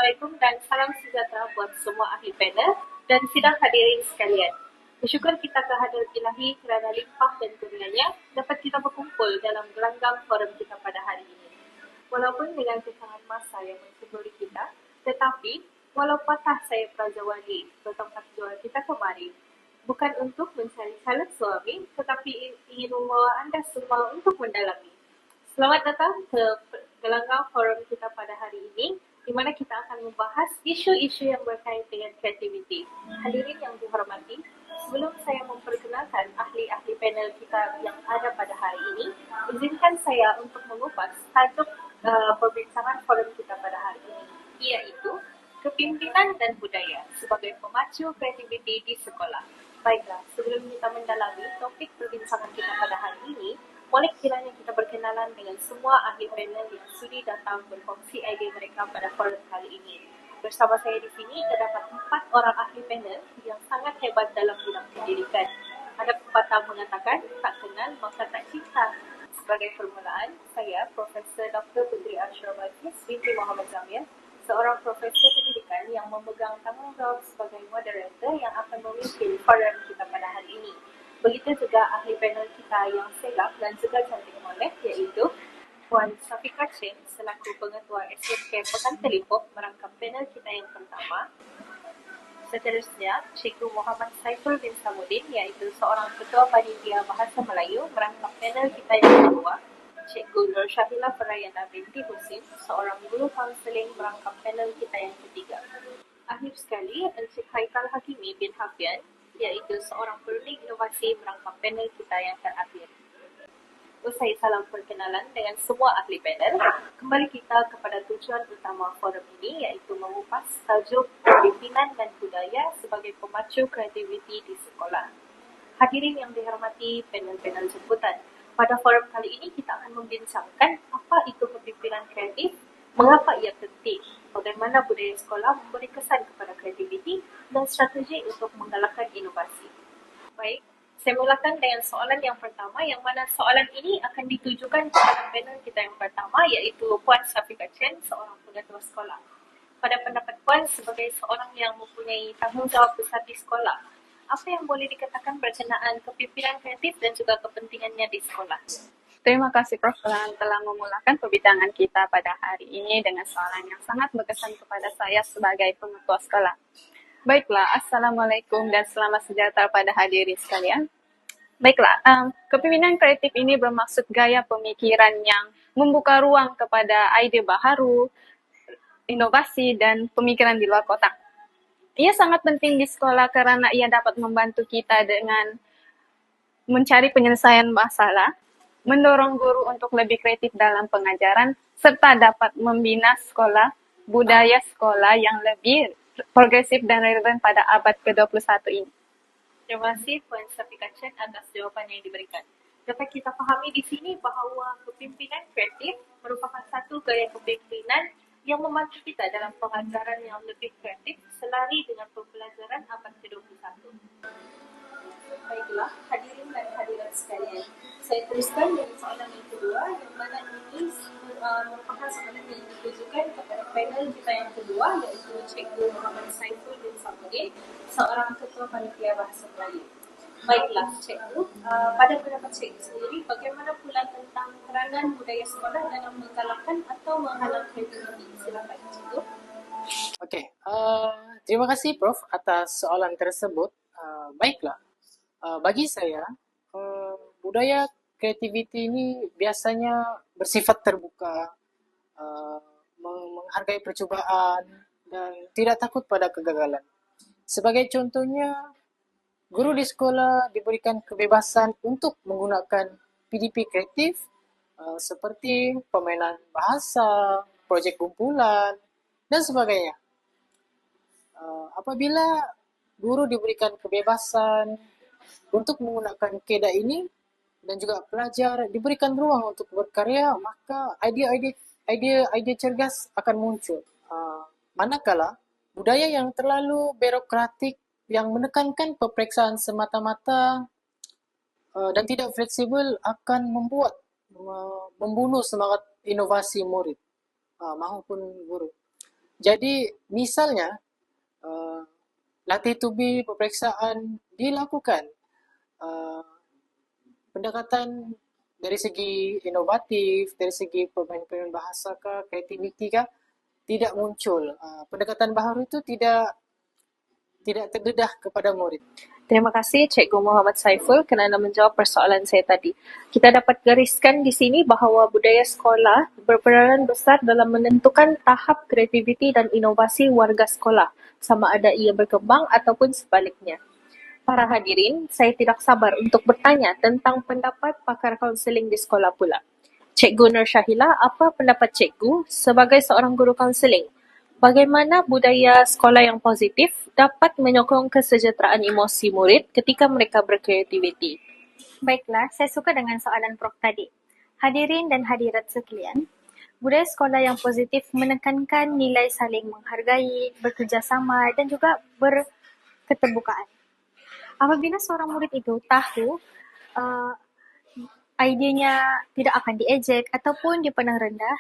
Assalamualaikum dan salam sejahtera buat semua ahli panel dan sidang hadirin sekalian. Bersyukur kita kehadirat ilahi kerana limpah dan kurnianya dapat kita berkumpul dalam gelanggang forum kita pada hari ini. Walaupun dengan kekangan masa yang mensyukuri kita, tetapi walau patah saya Prazawali bertempat jual kita kemari, bukan untuk mencari calon suami, tetapi ingin membawa anda semua untuk mendalami. Selamat datang ke gelanggang forum kita pada hari ini, di mana kita akan membahas isu-isu yang berkait dengan kreativiti. Hadirin yang dihormati, sebelum saya memperkenalkan ahli-ahli panel kita yang ada pada hari ini, izinkan saya untuk mengupas tajuk perbincangan forum kita pada hari ini, iaitu kepimpinan dan budaya sebagai pemacu kreativiti di sekolah. Baiklah, sebelum kita mendalami topik perbincangan kita pada hari ini, boleh kiranya kita berkenalan dengan semua ahli panel yang sudi datang berkongsi idea mereka pada forum kali ini. Bersama saya di sini terdapat 4 orang ahli panel yang sangat hebat dalam bidang pendidikan. Ada pepatah mengatakan, tak kenal maka tak cinta. Sebagai permulaan, saya Profesor Dr. Putri Ashra Bagis binti Muhammad Zamir, seorang profesor pendidikan yang memegang tanggungjawab sebagai moderator yang akan memimpin forum kita pada hari ini. Begitu juga ahli panel kita yang segap dan juga cantik molek, iaitu Puan Safika Chen selaku pengetua SMK Pekan Telipop merangkap panel kita yang pertama. Seterusnya, Cikgu Muhammad Saiful bin Samudin, iaitu seorang ketua panitia Bahasa Melayu merangkap panel kita yang kedua. Cikgu Nur Syahila Farayana binti Husin, seorang guru kaunseling merangkap panel kita yang ketiga. Akhir sekali, Encik Haikal Hakimi bin Hafian, iaitu seorang perunding inovasi merangkap panel kita yang terakhir. Usai salam perkenalan dengan semua ahli panel, kembali kita kepada tujuan utama forum ini, iaitu mengupas tajuk kepimpinan dan budaya sebagai pemacu kreativiti di sekolah. Hadirin yang dihormati panel-panel jemputan, pada forum kali ini kita akan membincangkan apa itu kepimpinan kreatif, mengapa ia penting, bagaimana budaya sekolah memberi kesan kepada kreativiti dan strategi untuk menggalakkan inovasi. Baik, saya mulakan dengan soalan yang pertama, yang mana soalan ini akan ditujukan kepada panel kita yang pertama, iaitu Puan Safika Chen, seorang pengetua sekolah. Pada pendapat Puan sebagai seorang yang mempunyai tanggungjawab besar di sekolah, apa yang boleh dikatakan berkenaan kepimpinan kreatif dan juga kepentingannya di sekolah? Terima kasih Prof telah memulakan perbincangan kita pada hari ini dengan soalan yang sangat berkesan kepada saya sebagai pengetua sekolah. Baiklah, Assalamualaikum dan selamat sejahtera pada hadirin sekalian. Baiklah, kepemimpinan kreatif ini bermaksud gaya pemikiran yang membuka ruang kepada ide baharu, inovasi dan pemikiran di luar kotak. Ia sangat penting di sekolah kerana ia dapat membantu kita dengan mencari penyelesaian masalah, mendorong guru untuk lebih kreatif dalam pengajaran, serta dapat membina sekolah, budaya sekolah yang lebih progresif dan relevan pada abad ke-21 ini. Terima kasih Puan Safika Chen atas jawapan yang diberikan. Dapat kita fahami di sini bahawa kepimpinan kreatif merupakan satu gaya kepimpinan yang membantu kita dalam pengajaran yang lebih kreatif selari dengan pembelajaran abad ke-21. Baiklah, hadirin dan hadirat sekalian. Saya teruskan dengan soalan yang kedua, yang mana ini merupakan soalan yang ditujukan kepada panel kita yang kedua, iaitu Cikgu Muhammad Saiful bin Samudin, seorang ketua panitia Bahasa Melayu. Baiklah, Cikgu, pada pendapat Cikgu sendiri, bagaimana pula tentang peranan budaya sekolah dalam menggalakkan atau menghalang kreativiti? Silakan, Cikgu. Okey, terima kasih Prof atas soalan tersebut. Baiklah, bagi saya, budaya kreativiti ini biasanya bersifat terbuka, menghargai percubaan dan tidak takut pada kegagalan. Sebagai contohnya, guru di sekolah diberikan kebebasan untuk menggunakan PDP kreatif seperti permainan bahasa, projek kumpulan, dan sebagainya. Apabila guru diberikan kebebasan untuk menggunakan keadaan ini dan juga pelajar diberikan ruang untuk berkarya, maka idea cergas akan muncul. Manakala budaya yang terlalu birokratik yang menekankan peperiksaan semata-mata dan tidak fleksibel akan membunuh semangat inovasi murid maupun guru. Jadi misalnya latih tubi, peperiksaan dilakukan. Uh, Pendekatan dari segi inovatif, dari segi pemain-pemain bahasa kah, kreativiti kah, tidak muncul. Pendekatan baru itu tidak terdedah kepada murid. Terima kasih Cikgu Muhammad Saiful kerana menjawab persoalan saya tadi. Kita dapat gariskan di sini bahawa budaya sekolah berperanan besar dalam menentukan tahap kreativiti dan inovasi warga sekolah, sama ada ia berkembang ataupun sebaliknya. Para hadirin, saya tidak sabar untuk bertanya tentang pendapat pakar kaunseling di sekolah pula. Cikgu Nur Syahila, apa pendapat cikgu sebagai seorang guru kaunseling? Bagaimana budaya sekolah yang positif dapat menyokong kesejahteraan emosi murid ketika mereka berkreativiti? Baiklah, saya suka dengan soalan Prof tadi. Hadirin dan hadirat sekalian, budaya sekolah yang positif menekankan nilai saling menghargai, bekerjasama dan juga berketerbukaan. Apabila seorang murid itu tahu idenya tidak akan diejek ataupun dipandang rendah,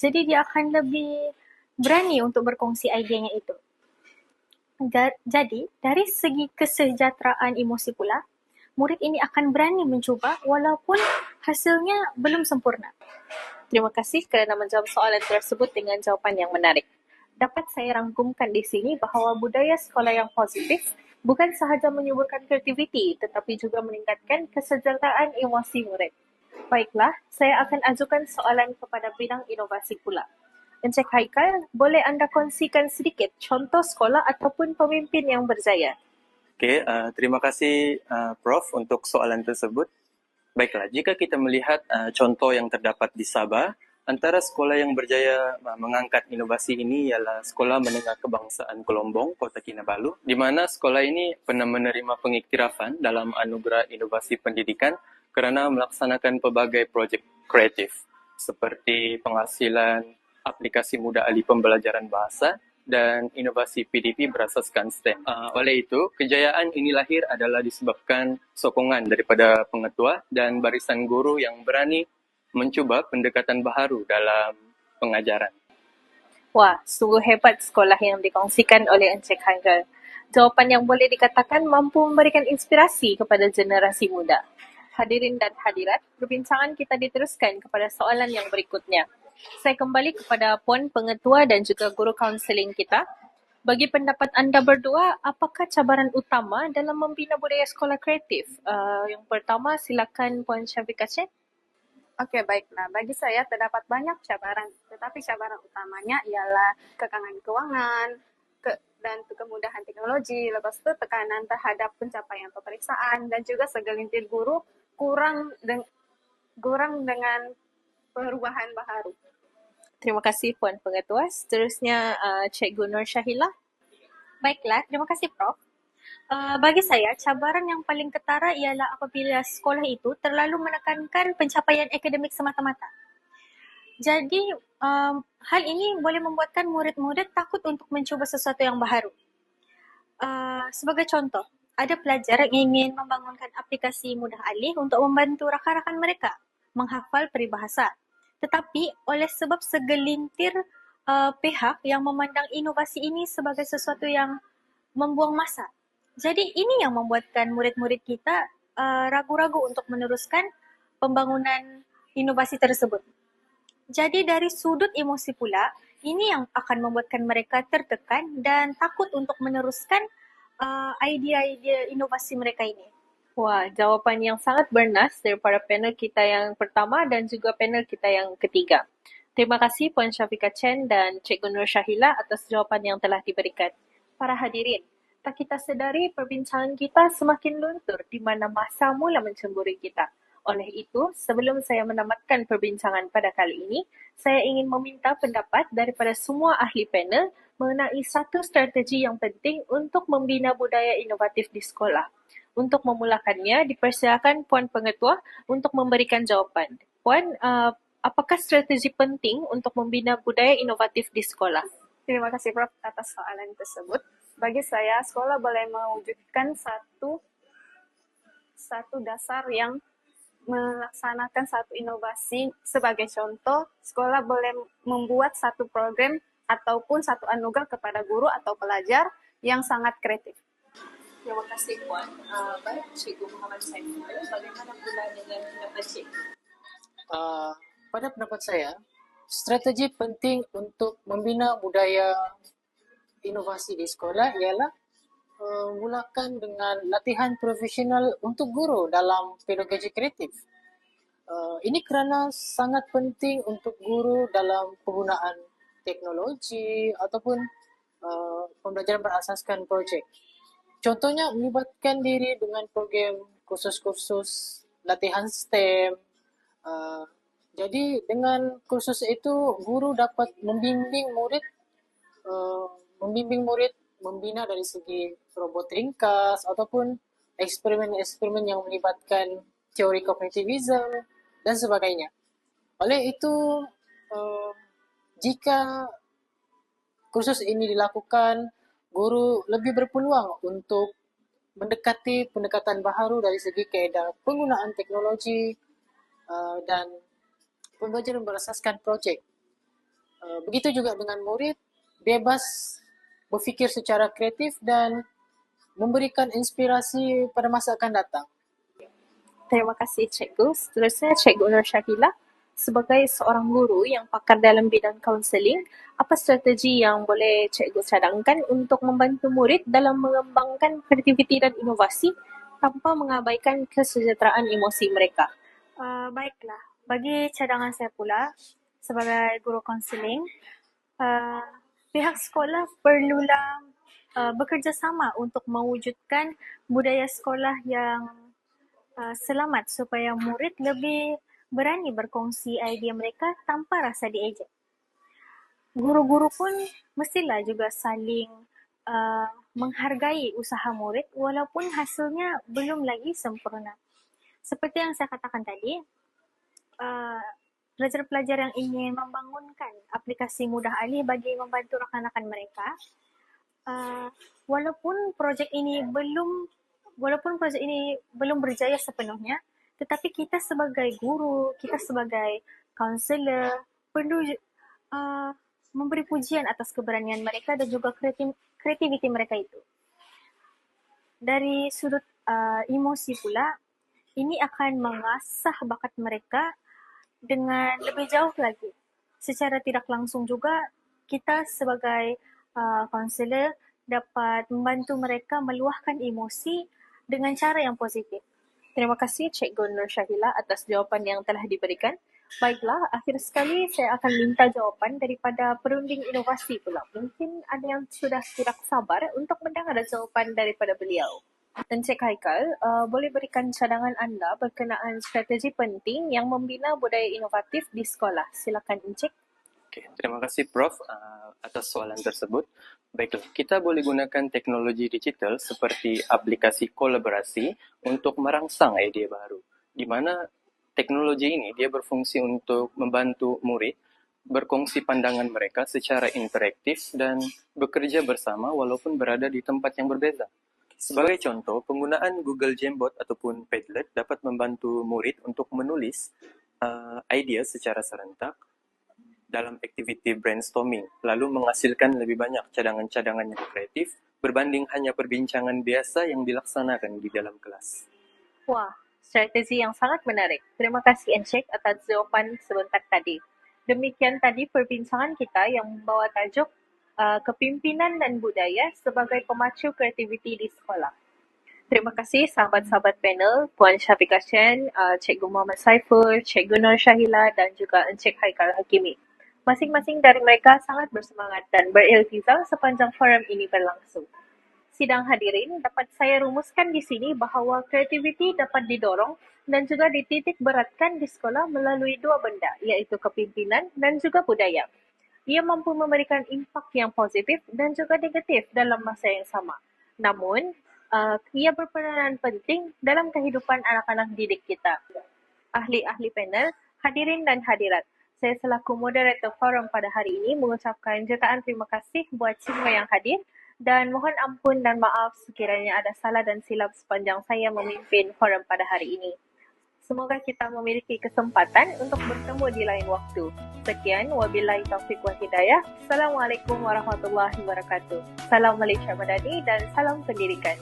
jadi dia akan lebih berani untuk berkongsi idenya itu. Jadi, dari segi kesejahteraan emosi pula, murid ini akan berani mencuba walaupun hasilnya belum sempurna. Terima kasih kerana menjawab soalan tersebut dengan jawapan yang menarik. Dapat saya rangkumkan di sini bahawa budaya sekolah yang positif bukan sahaja menyuburkan kreativiti tetapi juga meningkatkan kesejahteraan emosi murid. Baiklah, saya akan ajukan soalan kepada bidang inovasi pula. Encik Haikal, boleh anda kongsikan sedikit contoh sekolah ataupun pemimpin yang berjaya? Okey, terima kasih Prof untuk soalan tersebut. Baiklah, jika kita melihat contoh yang terdapat di Sabah, antara sekolah yang berjaya mengangkat inovasi ini ialah Sekolah Menengah Kebangsaan Kelombong, Kota Kinabalu, di mana sekolah ini pernah menerima pengiktirafan dalam Anugerah Inovasi Pendidikan kerana melaksanakan pelbagai projek kreatif seperti penghasilan aplikasi mudah ahli pembelajaran bahasa dan inovasi PDP berasaskan STEM. Oleh itu, kejayaan ini lahir adalah disebabkan sokongan daripada pengetua dan barisan guru yang berani mencuba pendekatan baharu dalam pengajaran. Wah, sungguh hebat sekolah yang dikongsikan oleh Encik Haikal. Jawapan yang boleh dikatakan mampu memberikan inspirasi kepada generasi muda. Hadirin dan hadirat, perbincangan kita diteruskan kepada soalan yang berikutnya. Saya kembali kepada Puan Pengetua dan juga guru kaunseling kita. Bagi pendapat anda berdua, apakah cabaran utama dalam membina budaya sekolah kreatif? Yang pertama, silakan Puan Syafiqah Chen. Okey, baiklah. Bagi saya terdapat banyak cabaran, tetapi cabaran utamanya ialah kekangan kewangan dan kemudahan teknologi, lepas itu tekanan terhadap pencapaian peperiksaan dan juga segelintir guru kurang dengan perubahan baharu. Terima kasih Puan Pengetua. Seterusnya Cikgu Nur Syahila. Baiklah, terima kasih Prof. Bagi saya, cabaran yang paling ketara ialah apabila sekolah itu terlalu menekankan pencapaian akademik semata-mata. Jadi, hal ini boleh membuatkan murid-murid takut untuk mencuba sesuatu yang baharu. Sebagai contoh, ada pelajar yang ingin membangunkan aplikasi mudah alih untuk membantu rakan-rakan mereka menghafal peribahasa. Tetapi, oleh sebab segelintir pihak yang memandang inovasi ini sebagai sesuatu yang membuang masa. Jadi ini yang membuatkan murid-murid kita ragu-ragu untuk meneruskan pembangunan inovasi tersebut. Jadi dari sudut emosi pula, ini yang akan membuatkan mereka tertekan dan takut untuk meneruskan idea-idea inovasi mereka ini. Wah, jawapan yang sangat bernas daripada panel kita yang pertama dan juga panel kita yang ketiga. Terima kasih Puan Syafiqah Chen dan Cikgu Nur Syahila atas jawapan yang telah diberikan. Para hadirin, tak kita sedari perbincangan kita semakin luntur di mana masa mula mencemburi kita. Oleh itu, sebelum saya menamatkan perbincangan pada kali ini, saya ingin meminta pendapat daripada semua ahli panel mengenai satu strategi yang penting untuk membina budaya inovatif di sekolah. Untuk memulakannya, dipersilakan Puan Pengetua untuk memberikan jawapan. Puan, apakah strategi penting untuk membina budaya inovatif di sekolah? Terima kasih Prof atas soalan tersebut. Bagi saya, sekolah boleh mewujudkan satu dasar yang melaksanakan satu inovasi. Sebagai contoh, sekolah boleh membuat satu program ataupun satu anugerah kepada guru atau pelajar yang sangat kreatif. Terima kasih Puan. Baik, Cikgu Muhammad Saiful, bagaimana pula dengan pendapat Cikgu? Pada pendapat saya, strategi penting untuk membina budaya inovasi di sekolah ialah mulakan dengan latihan profesional untuk guru dalam pedagogi kreatif. Ini kerana sangat penting untuk guru dalam penggunaan teknologi ataupun pembelajaran berasaskan projek. Contohnya melibatkan diri dengan program kursus-kursus latihan STEM. Jadi dengan kursus itu guru dapat membimbing murid membina dari segi robot ringkas ataupun eksperimen-eksperimen yang melibatkan teori kognitivisme dan sebagainya. Oleh itu, jika kursus ini dilakukan, guru lebih berpeluang untuk mendekati pendekatan baharu dari segi kaedah penggunaan teknologi dan pembelajaran berasaskan projek. Begitu juga dengan murid, bebas berfikir secara kreatif dan memberikan inspirasi pada masa akan datang. Terima kasih Cikgu. Seterusnya Cikgu Nur Syahila, sebagai seorang guru yang pakar dalam bidang kaunseling, apa strategi yang boleh Cikgu cadangkan untuk membantu murid dalam mengembangkan kreativiti dan inovasi tanpa mengabaikan kesejahteraan emosi mereka? Baiklah, bagi cadangan saya pula sebagai guru kaunseling, pihak sekolah perlulah bekerjasama untuk mewujudkan budaya sekolah yang selamat supaya murid lebih berani berkongsi idea mereka tanpa rasa diejek. Guru-guru pun mestilah juga saling menghargai usaha murid walaupun hasilnya belum lagi sempurna. Seperti yang saya katakan tadi, pelajar-pelajar yang ingin membangunkan aplikasi mudah alih bagi membantu rakan-rakan mereka, walaupun projek ini belum berjaya sepenuhnya, tetapi kita sebagai guru, kita sebagai kaunselor perlu memberi pujian atas keberanian mereka dan juga kreativiti mereka itu. Dari sudut emosi pula, ini akan mengasah bakat mereka dengan lebih jauh lagi. Secara tidak langsung juga, kita sebagai kaunselor dapat membantu mereka meluahkan emosi dengan cara yang positif. Terima kasih Cikgu Nur Syahila atas jawapan yang telah diberikan. Baiklah, akhir sekali saya akan minta jawapan daripada perunding inovasi pula. Mungkin ada yang sudah tidak sabar untuk mendengar jawapan daripada beliau. Encik Haikal, boleh berikan cadangan anda berkenaan strategi penting yang membina budaya inovatif di sekolah. Silakan Encik. Okay, terima kasih Prof atas soalan tersebut. Baiklah, kita boleh gunakan teknologi digital seperti aplikasi kolaborasi untuk merangsang idea baru. Di mana teknologi ini dia berfungsi untuk membantu murid berkongsi pandangan mereka secara interaktif dan bekerja bersama walaupun berada di tempat yang berbeza. Sebagai contoh, penggunaan Google Jamboard ataupun Padlet dapat membantu murid untuk menulis idea secara serentak dalam aktiviti brainstorming, lalu menghasilkan lebih banyak cadangan-cadangan yang kreatif berbanding hanya perbincangan biasa yang dilaksanakan di dalam kelas. Wah, strategi yang sangat menarik. Terima kasih Encik atas jawapan sebentar tadi. Demikian tadi perbincangan kita yang membawa tajuk kepimpinan dan budaya sebagai pemacu kreativiti di sekolah. Terima kasih sahabat-sahabat panel, Puan Syafiqah Chen, Cikgu Muhammad Saiful, Cikgu Nur Syahila dan juga Encik Haikal Hakimi. Masing-masing dari mereka sangat bersemangat dan beriltizam sepanjang forum ini berlangsung. Sidang hadirin, dapat saya rumuskan di sini bahawa kreativiti dapat didorong dan juga dititik beratkan di sekolah melalui dua benda, iaitu kepimpinan dan juga budaya. Ia mampu memberikan impak yang positif dan juga negatif dalam masa yang sama. Namun, ia berperanan penting dalam kehidupan anak-anak didik kita. Ahli-ahli panel, hadirin dan hadirat, saya selaku moderator forum pada hari ini mengucapkan jutaan terima kasih buat semua yang hadir dan mohon ampun dan maaf sekiranya ada salah dan silap sepanjang saya memimpin forum pada hari ini. Semoga kita memiliki kesempatan untuk bertemu di lain waktu. Sekian, wabillahi taufiq wal hidayah. Assalamualaikum warahmatullahi wabarakatuh. Salam Malaysia Madani dan salam pendidikan.